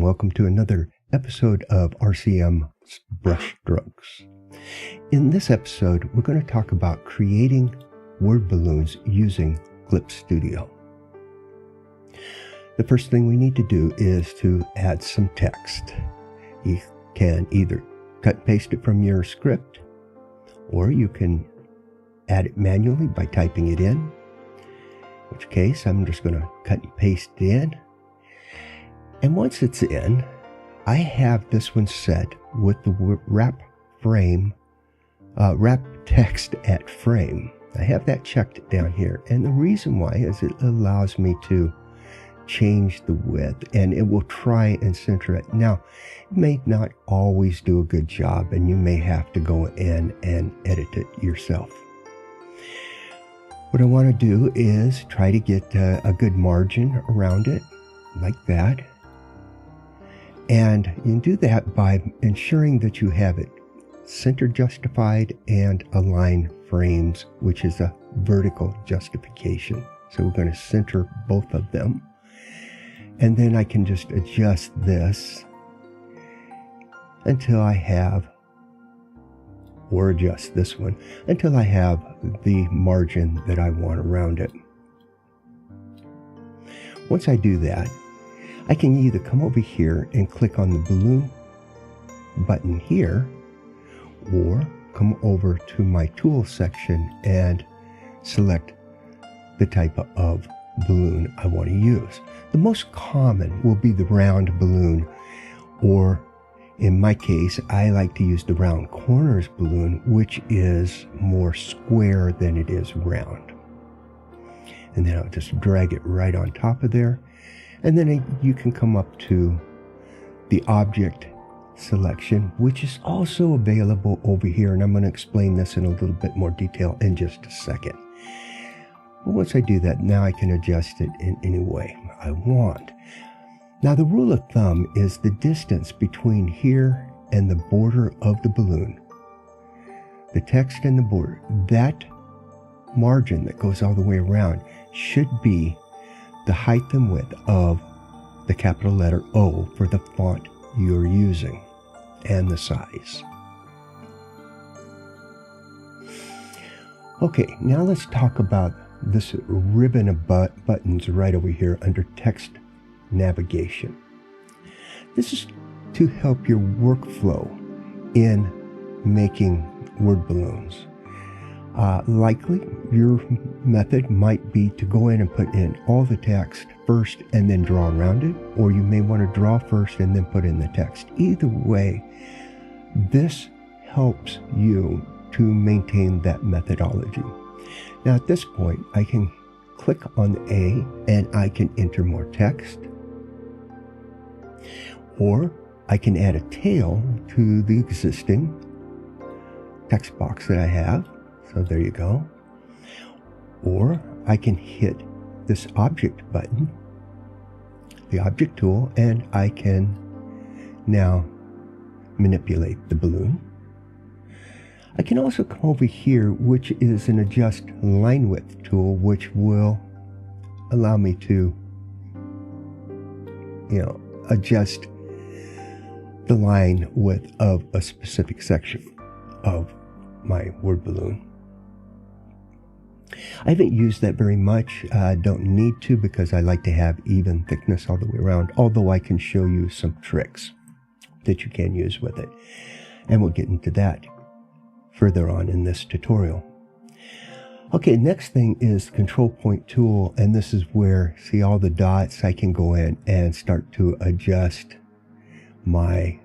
welcome to another episode of RCM Brush Strokes. In this episode, we're going to talk about creating word balloons using Clip Studio. The first thing we need to do is to add some text. You can either cut and paste it from your script, or you can add it manually by typing it in, in which case I'm just going to cut and paste it in. And once it's in, I have this one set with the wrap text at frame. I have that checked down here, and the reason why is it allows me to change the width, and it will try and center it. Now, it may not always do a good job, and you may have to go in and edit it yourself. What I want to do is try to get a good margin around it, like that. And you can do that by ensuring that you have it center justified and align frames, which is a vertical justification. So we're going to center both of them. And then I can just adjust this until I have, or adjust this one, until I have the margin that I want around it. Once I do that, I can either come over here and click on the balloon button here, or come over to my tool section and select the type of balloon I want to use. The most common will be the round balloon, or in my case, I like to use the round corners balloon, which is more square than it is round. And then I'll just drag it right on top of there. And then you can come up to the object selection, which is also available over here. And I'm going to explain this in a little bit more detail in just a second. But once I do that, now I can adjust it in any way I want. Now, the rule of thumb is the distance between here and the border of the balloon. The text and the border, that margin that goes all the way around should be the height and width of the capital letter O for the font you're using, and the size. Okay, now let's talk about this ribbon of buttons right over here under text navigation. This is to help your workflow in making word balloons. Likely your method might be to go in and put in all the text first and then draw around it, or you may want to draw first and then put in the text. Either way, this helps you to maintain that methodology. Now at this point, I can click on the A and I can enter more text, or I can add a tail to the existing text box that I have. So there you go. Or I can hit this object button, the object tool, and I can now manipulate the balloon. I can also come over here, which is an adjust line width tool, which will allow me to, adjust the line width of a specific section of my word balloon. I haven't used that very much. I don't need to, because I like to have even thickness all the way around, although I can show you some tricks that you can use with it. And we'll get into that further on in this tutorial. Okay, next thing is the control point tool, and this is where, see all the dots, I can go in and start to adjust my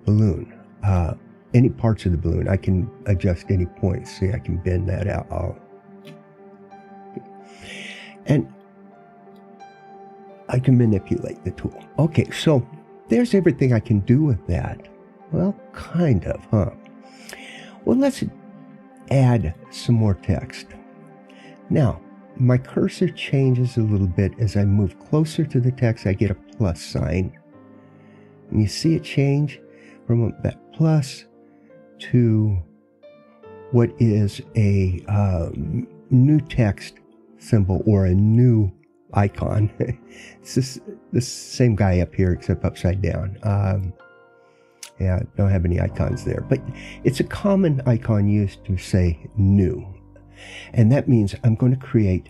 balloon. Any parts of the balloon, I can adjust any points. See, I can bend that out. And I can manipulate the tool. Okay, so there's everything I can do with that. Well, kind of, huh? Well, let's add some more text. Now, my cursor changes a little bit. As I move closer to the text, I get a plus sign. And you see it change from that plus to what is a new text symbol, or a new icon. It's the same guy up here except upside down. Yeah, don't have any icons there, but it's a common icon used to say new. And that means I'm going to create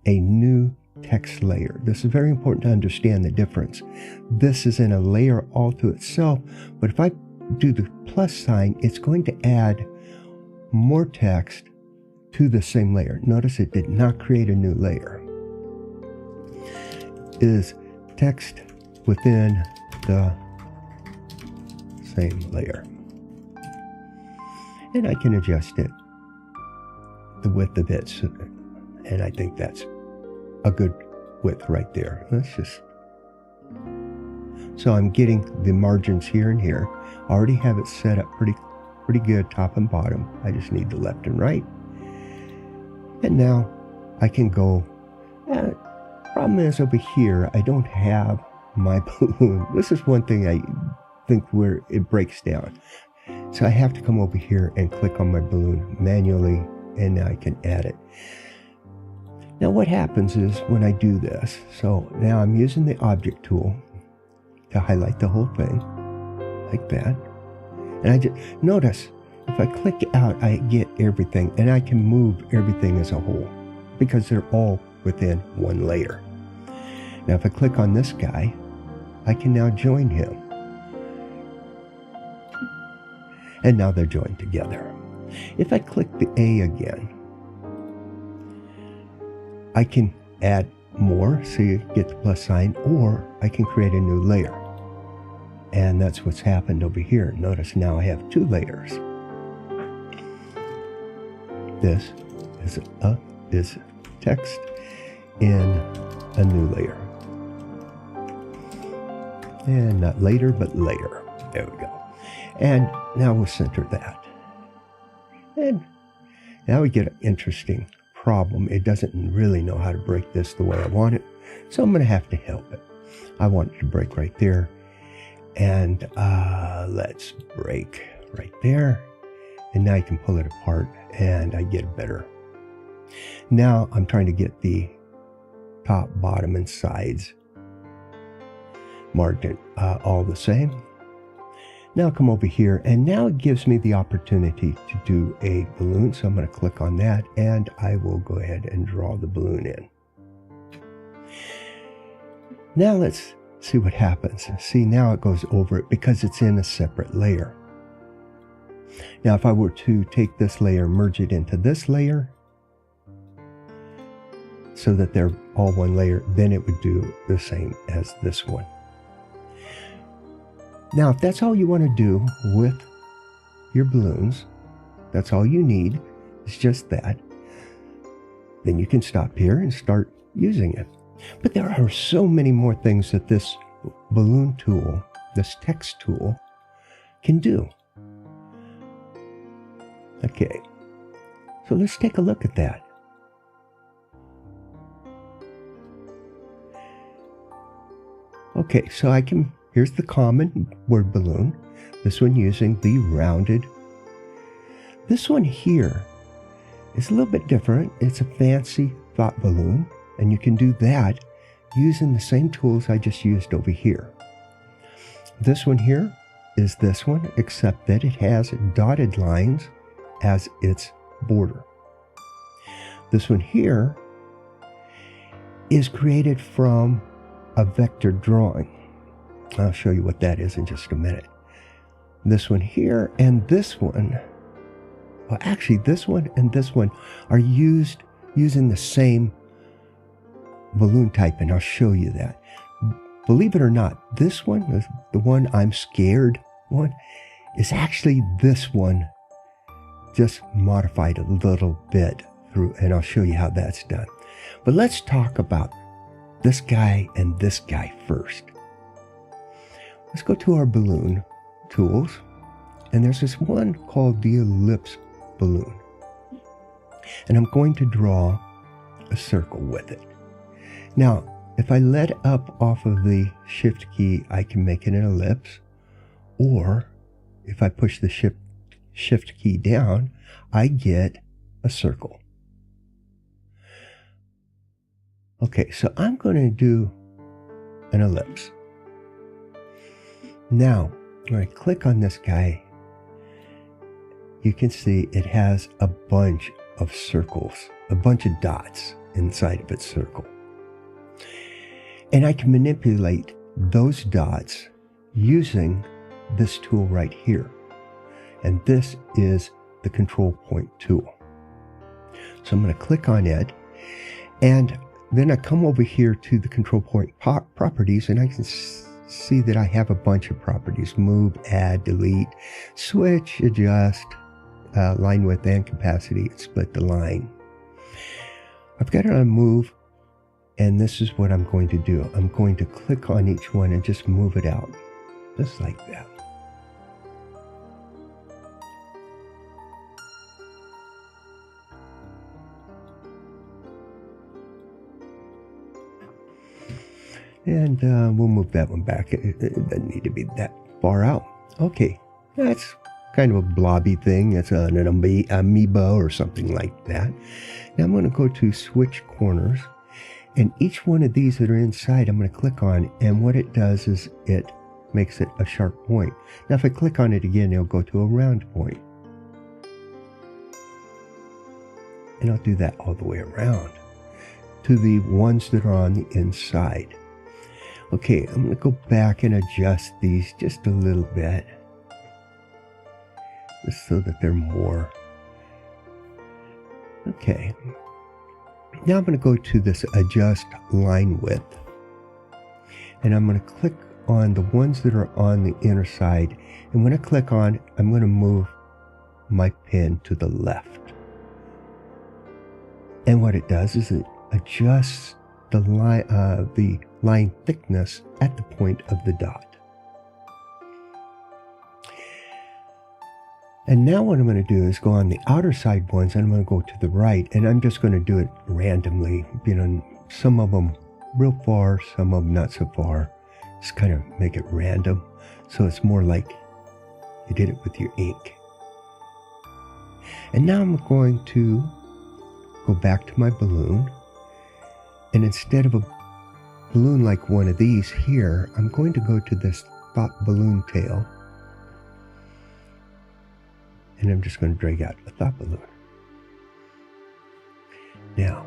a new text layer. This is very important to understand the difference. This is in a layer all to itself, but if I do the plus sign, it's going to add more text to the same layer. Notice it did not create a new layer. Is text within the same layer. And I can adjust it, the width of it, and I think that's a good width right there. So I'm getting the margins here and here. I already have it set up pretty good, top and bottom. I just need the left and right. And now I can go. Problem is over here, I don't have my balloon. This is one thing I think where it breaks down. So I have to come over here and click on my balloon manually, and now I can add it. Now what happens is when I do this, so now I'm using the object tool to highlight the whole thing, like that. And I just notice, if I click out, I get everything, and I can move everything as a whole, because they're all within one layer. Now if I click on this guy, I can now join him. And now they're joined together. If I click the A again, I can add more, so you get the plus sign, or I can create a new layer. And that's what's happened over here. Notice now I have two layers. This is text in a new layer. And not later, but later. There we go. And now we'll center that. And now we get an interesting problem. It doesn't really know how to break this the way I want it, so I'm going to have to help it. I want it to break right there, and let's break right there, and now I can pull it apart and I get a better. Now I'm trying to get the top, bottom, and sides margin all the same. Now come over here, and now it gives me the opportunity to do a balloon. So I'm going to click on that, and I will go ahead and draw the balloon in. Now let's see what happens. See, now it goes over it because it's in a separate layer. Now if I were to take this layer, merge it into this layer, so that they're all one layer, then it would do the same as this one. Now, if that's all you want to do with your balloons, that's all you need, it's just that, then you can stop here and start using it. But there are so many more things that this balloon tool, this text tool, can do. Okay, so let's take a look at that. Okay, so here's the common word balloon. This one using the rounded. This one here is a little bit different. It's a fancy thought balloon, and you can do that using the same tools I just used over here. This one here is this one, except that it has dotted lines as its border. This one here is created from a vector drawing. I'll show you what that is in just a minute. This one here and this one, well actually this one and this one are using the same balloon type, and I'll show you that. Believe it or not, this one, the one I'm scared one, is actually this one just modified a little bit through, and I'll show you how that's done. But let's talk about this guy and this guy first. Let's go to our balloon tools, and there's this one called the ellipse balloon. And I'm going to draw a circle with it. Now, if I let up off of the shift key, I can make it an ellipse, or if I push the shift key down, I get a circle. Okay, so I'm going to do an ellipse. Now, when I click on this guy, you can see it has a bunch of circles, a bunch of dots inside of its circle. And I can manipulate those dots using this tool right here. And this is the control point tool. So I'm going to click on it, and then I come over here to the control point properties, and I can see that I have a bunch of properties: move, add, delete, switch, adjust, line width and capacity, split the line. I've got it on move, and this is what I'm going to do. I'm going to click on each one and just move it out, just like that. And we'll move that one back. It doesn't need to be that far out. Okay, that's kind of a blobby thing. It's an amoeba or something like that. Now I'm going to go to switch corners, and each one of these that are inside I'm going to click on, and what it does is it makes it a sharp point. Now if I click on it again, it'll go to a round point. And I'll do that all the way around to the ones that are on the inside. Okay, I'm going to go back and adjust these just a little bit, just so that they're more. Okay. Now I'm going to go to this adjust line width, and I'm going to click on the ones that are on the inner side. And when I click on, I'm going to move my pen to the left. And what it does is it adjusts the line thickness at the point of the dot. And now what I'm going to do is go on the outer side ones, and I'm going to go to the right, and I'm just going to do it randomly. You know, some of them real far, some of them not so far. Just kind of make it random, so it's more like you did it with your ink. And now I'm going to go back to my balloon, and instead of a balloon like one of these here, I'm going to go to this thought balloon tail, and I'm just going to drag out a thought balloon. Now,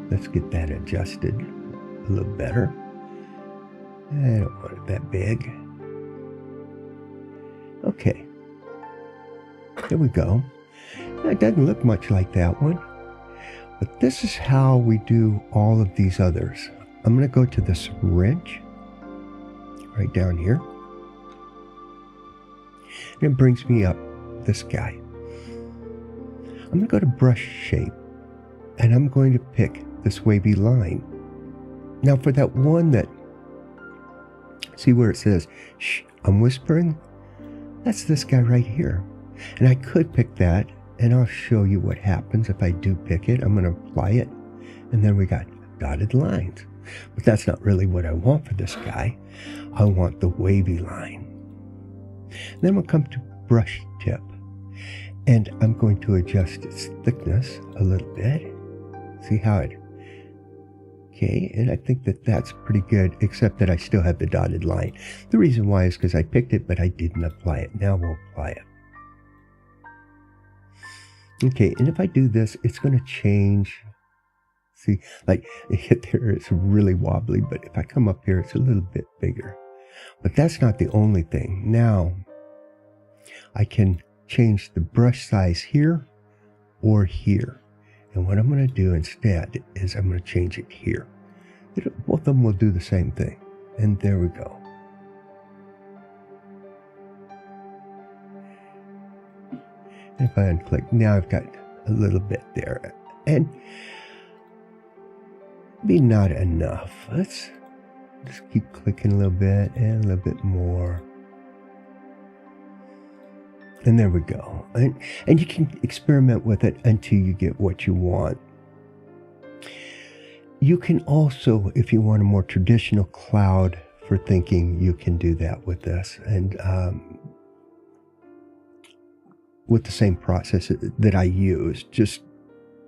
let's get that adjusted a little better. I don't want it that big. Okay, there we go. Now, it doesn't look much like that one, but this is how we do all of these others. I'm going to go to this wrench right down here, and it brings me up this guy. I'm going to go to brush shape, and I'm going to pick this wavy line. Now for that one that, see where it says, shh, I'm whispering? That's this guy right here. And I could pick that, and I'll show you what happens if I do pick it. I'm going to apply it, and then we got dotted lines. But that's not really what I want for this guy. I want the wavy line. Then we'll come to brush tip, and I'm going to adjust its thickness a little bit. See how it, okay, and I think that that's pretty good, except that I still have the dotted line. The reason why is because I picked it, but I didn't apply it. Now we'll apply it. Okay, and if I do this, it's going to change. See, like there it's really wobbly, but if I come up here, it's a little bit bigger. But that's not the only thing. Now, I can change the brush size here or here. And what I'm going to do instead is I'm going to change it here. Both of them will do the same thing. And there we go. And if I unclick, now I've got a little bit there. And maybe not enough. Let's just keep clicking a little bit and a little bit more. And there we go. And you can experiment with it until you get what you want. You can also, if you want a more traditional cloud for thinking, you can do that with this. And with the same process that I use, just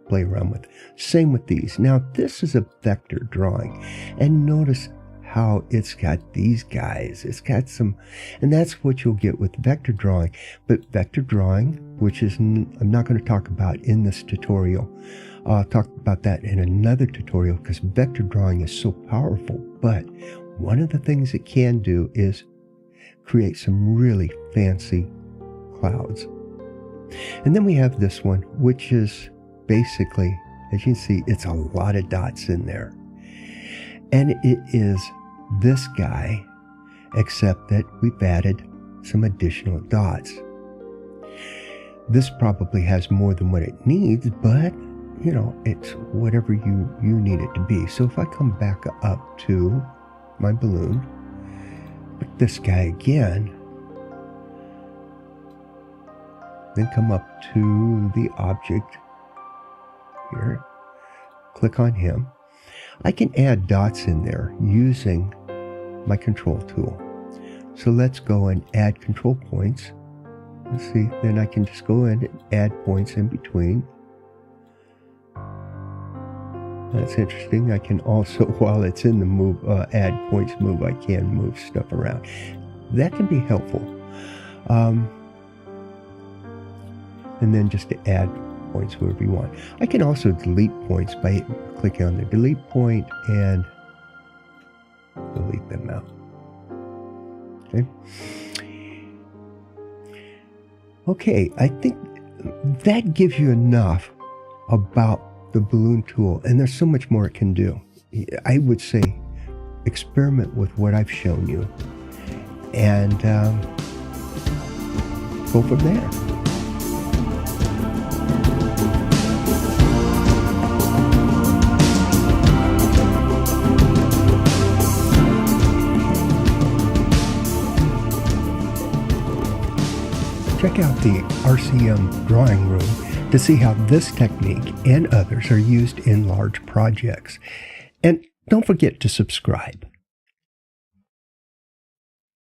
play around with. Same with these. Now, this is a vector drawing, and notice how it's got these guys. It's got some, and that's what you'll get with vector drawing. But vector drawing, which is I'm not going to talk about in this tutorial. I'll talk about that in another tutorial because vector drawing is so powerful. But one of the things it can do is create some really fancy clouds. And then we have this one, which is basically, as you can see, it's a lot of dots in there. And it is this guy, except that we've added some additional dots. This probably has more than what it needs, but you know, it's whatever you need it to be. So if I come back up to my balloon, put this guy again, then come up to the object here, click on him. I can add dots in there using my control tool. So let's go and add control points. Let's see, then I can just go in and add points in between. That's interesting. I can also, while it's in the move, add points move, I can move stuff around. That can be helpful. And then just to add points wherever you want. I can also delete points by clicking on the delete point and delete them out. Okay. Okay, I think that gives you enough about the balloon tool, and there's so much more it can do. I would say experiment with what I've shown you and go from there. Check out the RCM drawing room to see how this technique and others are used in large projects. And don't forget to subscribe.